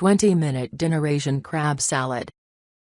20-minute dinner Asian crab salad.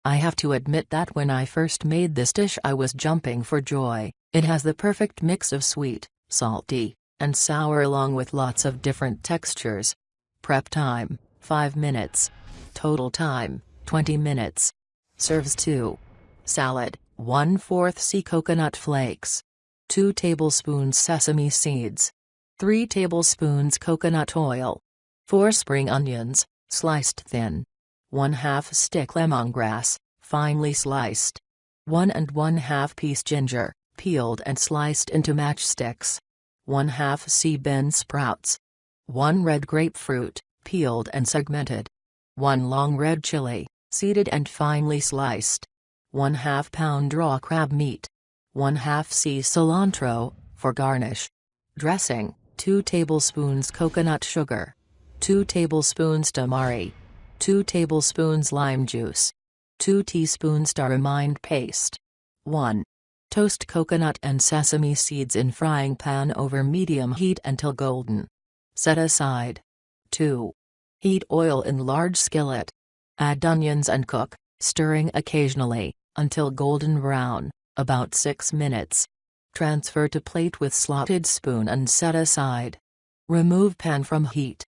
I have to admit that when I first made this dish I was jumping for joy. It has the perfect mix of sweet, salty, and sour along with lots of different textures. Prep time, 5 minutes. Total time, 20 minutes. Serves 2. Salad, 1/4 sea coconut flakes. 2 tablespoons sesame seeds. 3 tablespoons coconut oil. 4 spring onions, sliced thin. 1/2 stick lemongrass, finely sliced. 1 1/2 piece ginger, peeled and sliced into matchsticks. 1/2 sea bean sprouts. 1 red grapefruit, peeled and segmented. 1 long red chile, seeded and finely sliced. 1/2 pound raw crab meat. 1/2 sea cilantro, for garnish. Dressing, 2 tablespoons coconut sugar. 2 tablespoons tamari. 2 tablespoons lime juice. 2 teaspoons taramind paste. 1. Toast coconut and sesame seeds in frying pan over medium heat until golden. Set aside. 2. Heat oil in large skillet. Add onions and cook, stirring occasionally, until golden brown, about 6 minutes. Transfer to plate with slotted spoon and set aside. Remove pan from heat.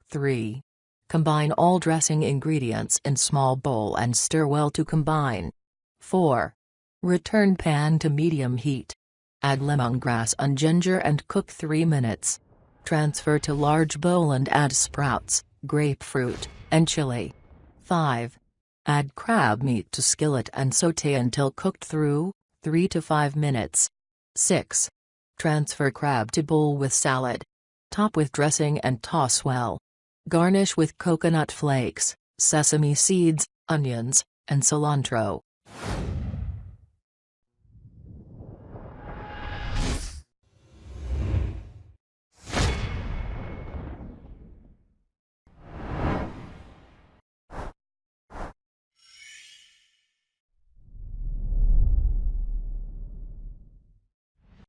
3. Combine all dressing ingredients in small bowl and stir well to combine. 4. Return pan to medium heat. Add lemongrass and ginger and cook 3 minutes. Transfer to large bowl and add sprouts, grapefruit, and chile. 5. Add crab meat to skillet and sauté until cooked through, 3 to 5 minutes. 6. Transfer crab to bowl with salad. Top with dressing and toss well. Garnish with coconut flakes, sesame seeds, onions, and cilantro.